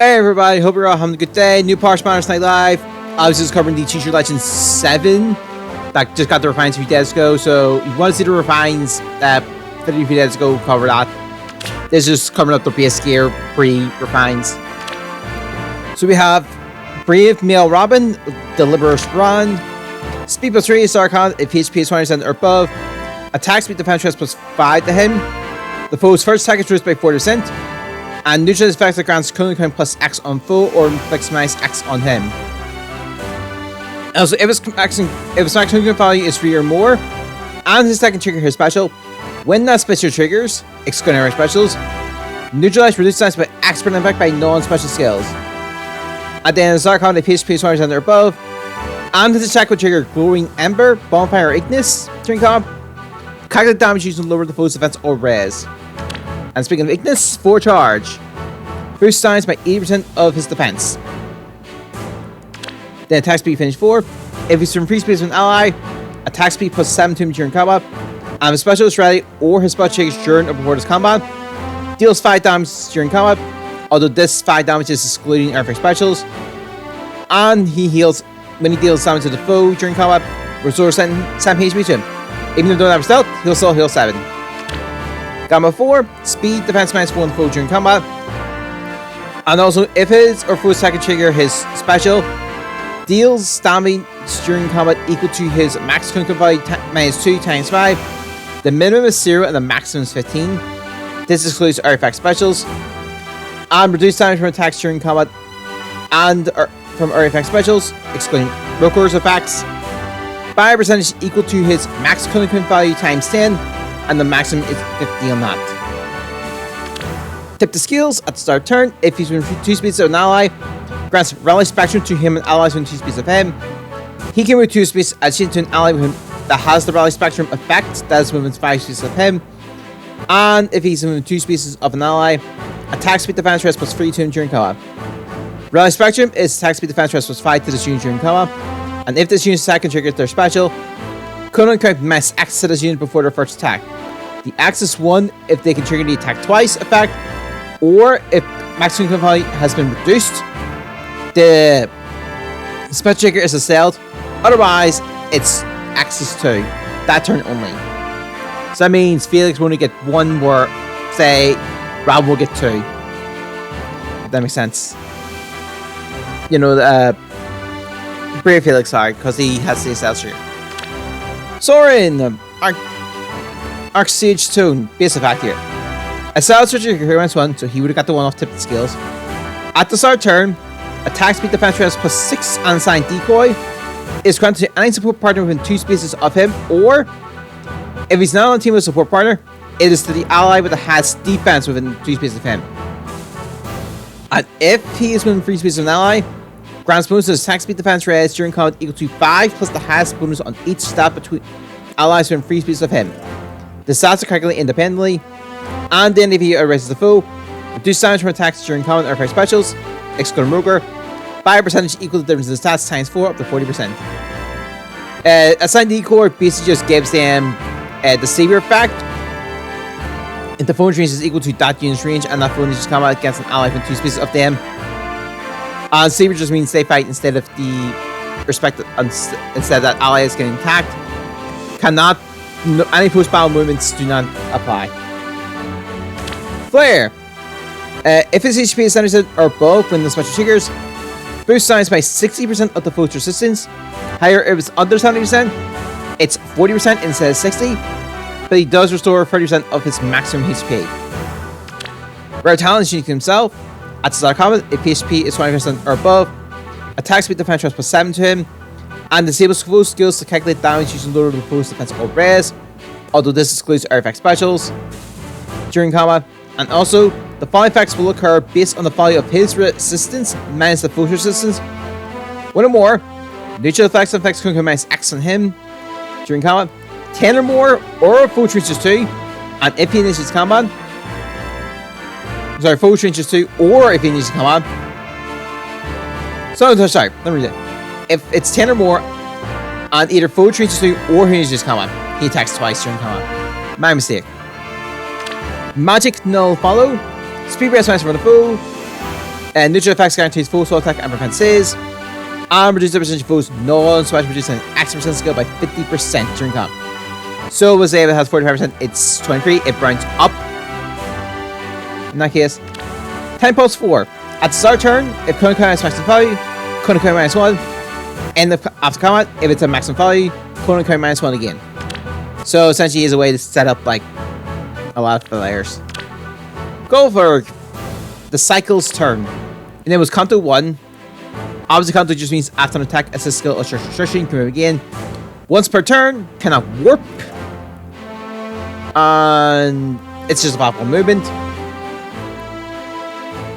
Hey everybody, hope you're all having a good day. New Parts Matters Night Live. I was just covering the Teacher Legends 7 that just got the refines a few days ago. So if you want to see the refines that 30 few days ago, cover that. This is just covering up the base gear pre-refines. So we have Brave Male Robin, Deliberous Run, Speed plus 3, Sarkon, if HP is 20% or above, attack speed defense stress plus 5 to him. The foe's first attack is reduced by 40%. And neutral effects that grants cooling coin plus X on foe or inflicts minus X on him. Also, if his max cooling coin value is 3 or more, and his second trigger his special, when that special triggers, excluding our specials, neutralize reduced times by X per effect by non-special skills. At the end of Zarkon, if HP is 20% or above, and his attack will trigger Glowing Ember, Bonfire, or Ignis during combat, calculate damage used to lower the foe's defense or res. And speaking of Ignis, 4 charge. Boost times by 80% of his defense. Then attack speed finish 4. If he's from free space with an ally, attack speed plus 7 to him during combat. And his special is ready or his spell triggers during or before this combat. Deals 5 damage during combat, although this 5 damage is excluding our specials. And he heals when he deals damage to the foe during combat, restores 7 HP to him. Even though they don't have stealth, he'll still heal 7. Gamma 4, speed, defense minus 1 foe during combat. And also, if his or foe's second trigger his special, deals damage during combat equal to his max cooling value minus 2 times 5. The minimum is 0 and the maximum is 15. This excludes artifact specials. And reduced damage from attacks during combat and from artifact specials, excluding Rokor's effects, by a percentage equal to his max cooling value times 10. And the maximum is 50 on that. Tip the skills at the start of turn. If he's within 2 speeds of an ally, grants rally spectrum to him and allies within 2 speeds of him. He can move 2 speeds adjacent to an ally with him that has the rally spectrum effect that is within 5 speeds of him. And if he's within 2 speeds of an ally, attack speed defense stress plus 3 to him during combat. Rally spectrum is attack speed defense stress plus 5 to this unit during combat. And if this unit's attack can trigger their special, cooling count minus X to this unit before their first attack. The X is 1 if they can trigger the attack twice effect, or if max cooling value has been reduced, the special trigger is assailed. Otherwise, it's X is 2. That turn only. So that means Felix will only get 1 where, say, Rob will get 2. If that makes sense. You know, Brave Felix, sorry, because he has the assault trigger. Soren, Arc Siege Tune, base effect here. Assault trigger here minus 1, so he would have got the 1 off tip skills. At the start of turn, attack speed defense stress plus 6 and assigned decoy is granted to any support partner within 2 spaces of him, or if he's not on a team with a support partner, it is to the ally with the has defense within 2 spaces of him. And if he is within 3 spaces of an ally, grants bonus to his attack speed defense res during combat equal to 5 plus the has bonus on each stat between allies within 3 spaces of him. The stats are calculated independently, and then if he erases the foe, reduce damage from attacks during combat or specials, excluding Roger, by a percentage equal to the difference in the stats times 4 up to 40%. Assigned decoy basically just gives them the savior effect. If the foe range is equal to that unit's range, and that foe needs to combat against an ally within 2 spaces of them. And savior just means they fight instead of the instead that ally is getting attacked. Cannot. No, any post-battle movements do not apply. Flare. If his HP is 70% or above when the special triggers, boost times by 60% of the foe's resistance. Higher if it's under 70%, it's 40% instead of 60%, but he does restore 30% of his maximum HP. Rare talent is unique to himself. At the start of combat, if HP is 20% or above, attack speed defense plus 7 to him, and disables foe skills to calculate damage using lower the foe's defense or res, although this excludes artifact specials during combat. And also, the following effects will occur based on the value of his resistance minus the foe's resistance. 1 or more, neutral effects and effects can minus X on him during combat. 10 or more, or foe reaches 2, and if he initiates combat. Sorry, foe reaches 2, or if he initiates combat. Sorry, let me read it. If it's 10 or more, and either foe reaches 2 or he initiates combat, he attacks twice during combat. My mistake. Magic Null Follow. Speed rest minus for the foe. Neutral effects guarantees full sword attack and defenses. And reduces the percentage of foes non-smash, reducing action percent skill by 50% during combat. So we'll say if it has 45%, it's 23. It rounds up. In that case, 10 plus 4. At the start turn, if current combat is maximum value, current combat -1. End of after combat, if it's a maximum value, current combat -1 again. So essentially, is a way to set up like a lot of the layers. Go for the cycle's turn. And it was Kanto 1. Obviously, Kanto just means after an attack, assist skill or restriction can move again. Once per turn, cannot warp. And it's just a powerful movement.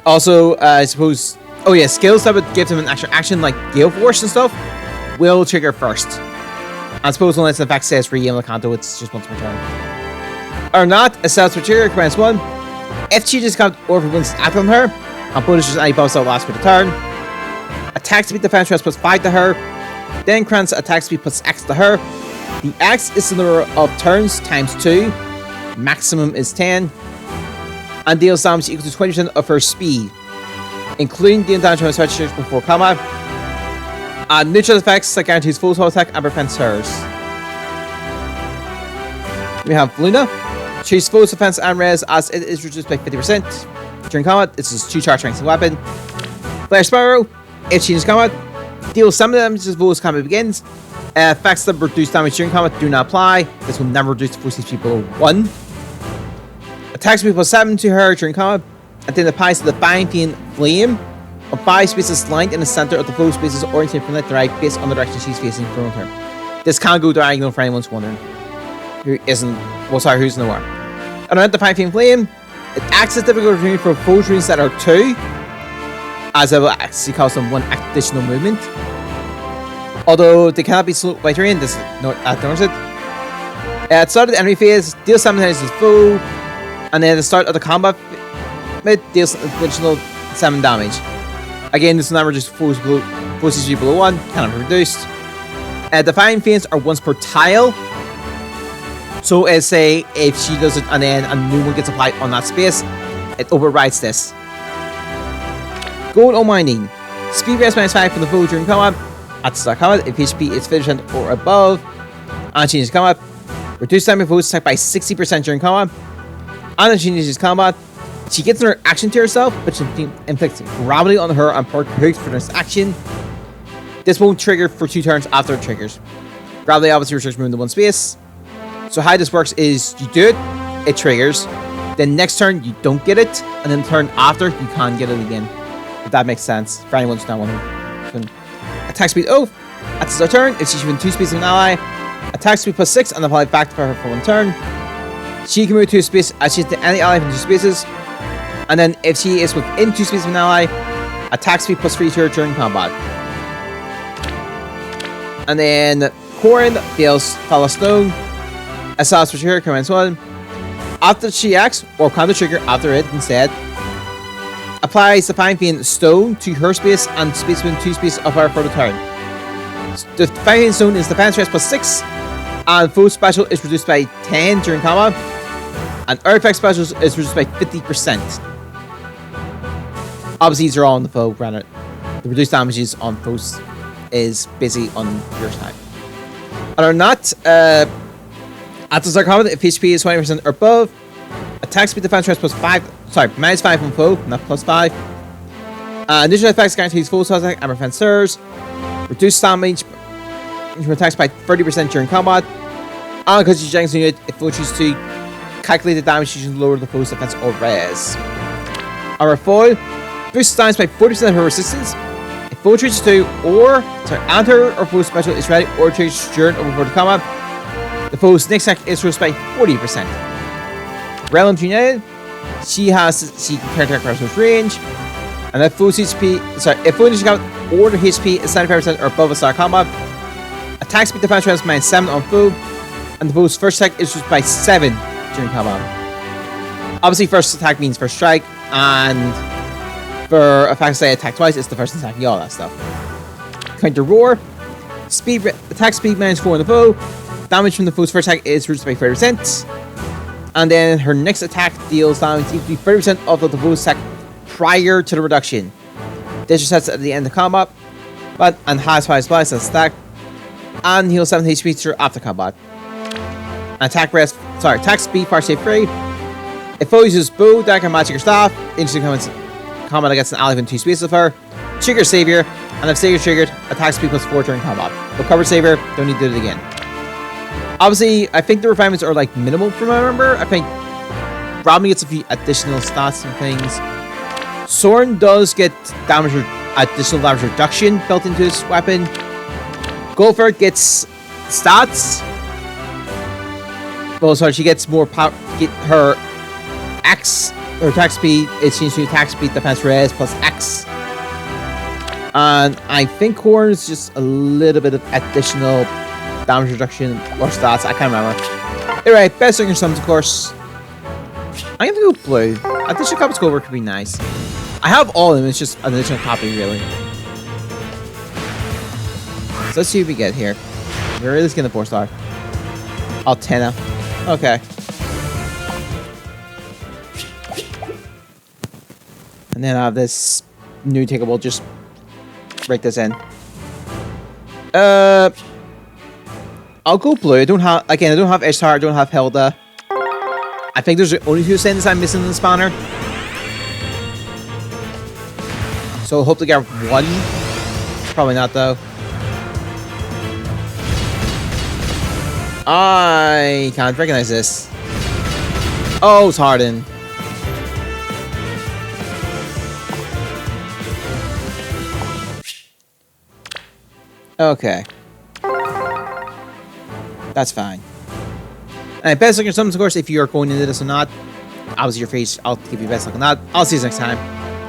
Also, I suppose... Oh yeah, skills that would give them an extra action like Gale Force and stuff will trigger first. I suppose unless the fact says for Yamla Kanto, it's just once per turn. Or not, a self per trigger commands 1. If she just got or if it wins attack on her, and punishes any buffs that will last for the turn. Attack speed defense plus 5 to her. Then grants attack speed plus X to her. The X is the number of turns times 2. Maximum is 10. And deals damage equal to 20% of her speed, including the damage from special before combat. And neutral effects that guarantees full sword attack and prevents hers. We have Luna. She's full defense and res as it is reduced by 50%. During combat, this is 2 charge ranks of weapon. Flare Sparrow. If she is combat, deals some damage as full combat begins. Effects that reduce damage during combat do not apply. This will never reduce the full CP below 1. Attack speed plus 7 to her during combat. And then applies to the Binding Flame of 5 spaces lined in the center of the foe spaces oriented from left to right based on the direction she's facing from her. This can go diagonal for anyone who's wondering. Who isn't, well, sorry, who's in the war. And around the Binding Flame, it acts as difficult to for foes runes that are 2, as it will actually cost them 1 additional movement. Although they cannot be slowed by terrain, this ignores it. At the start of the enemy phase, deal 7 damage to the foe, and then at the start of the combat mid, deals additional 7 damage. Again, this will not reduce foes CP below 1, cannot be reduced. Defying Fiends are once per tile. So as say if she does it and then a new one gets applied on that space, it overrides this. Gold or Mining. Speed rest -5 from the foe during combat. At the start of combat, if HP is 50% or above, and changes combat, reduce damage foes attack by 60% during combat. And if she changes combat, she gets another action to herself, but she inflicts gravity on her and perk hooks for this action. This won't trigger for 2 turns after it triggers. Gravity obviously restricts movement to 1 space. So how this works is you do it, it triggers. Then next turn you don't get it, and then the turn after you can't get it again. If that makes sense for anyone who's not wondering. Attack speed at the start turn, if she's within 2 spaces of an ally, attack speed plus 6 and apply back to her for 1 turn. She can move to a space as she's to any ally from 2 spaces. And then if she is within 2 spaces of an ally, attack speed plus 3 to her during combat. And then Corin deals Follow Stone. Assault for trigger commands 1. After she acts, or counter trigger after it instead, applies the Fine Stone to her space and space within 2 spaces of her for the turn. The Fine Stone is defense rest plus 6, and foe special is reduced by 10 during combat, and Earth effect special is reduced by 50%. Obviously, these are all on the foe, granted. The reduced damages on foes is basically on your side. And are not, at the start of combat, if HP is 20% or above, attack speed defense rest plus 5, sorry, -5 from foe, not plus 5. Additional effects guarantees full sword attack and prevent surge. Reduce damage from attacks by 30% during combat. And because you Jenkins unit, if foe chooses to calculate the damage, you should lower the foe's defense or res. Our foil boosts damage by 40% of her resistance. If foe chooses to, or enter or foe special is ready or triggers during or before the combat, the foe's next attack is reduced by 40%. Realm United, she can attack across range, and if foe's HP, if foe initial combat or the HP is 75% or above a start combat, attack speed defense rest -7 on foe, and the foe's first attack is reduced by 7 during combat. Obviously, first attack means first strike, and for effects say attack twice, it's the first attack, all that stuff. Counter Roar, attack speed -4 on the foe. Damage from the foe's first attack is reduced by 30%. And then her next attack deals damage equal to 30% of the foe's attack prior to the reduction. This resets at the end of combat, but and has 5 splice and stack, and heals 7 HP after combat. Attack speed, partially free. If foe uses bow, dagger, magic, or staff, instantly combat against an ally within 2 spaces of her. Trigger Savior, and if Savior triggered, attack speed +4 during combat. Recover Savior, don't need to do it again. Obviously, I think the refinements are like minimal from what I remember. I think Romney gets a few additional stats and things. Soren does get additional damage reduction built into his weapon. Goldberg gets stats. Well, sorry, she gets more power. Her attack speed, it changes to attack speed, defense res plus X. And I think Horn is just a little bit of additional damage reduction or stats. I can't remember. Anyway, best singer summons, of course. I'm gonna go blue. Additional copies Goldberg could be nice. I have all of them, it's just an additional copy, really. So let's see what we get here. We're really just gonna 4-star. Altena. Okay. And then I have this new ticket. We'll just break this in. I'll go blue. I don't have Ishtar, I don't have Hilda. I think there's only 2 sins I'm missing in the spanner. So I hope to get 1. Probably not though. I can't recognize this. Oh, it's Harden. Okay. That's fine. And best luck in summons, of course, if you're going into this or not. Obviously your face, I'll give you best luck on that. I'll see you next time.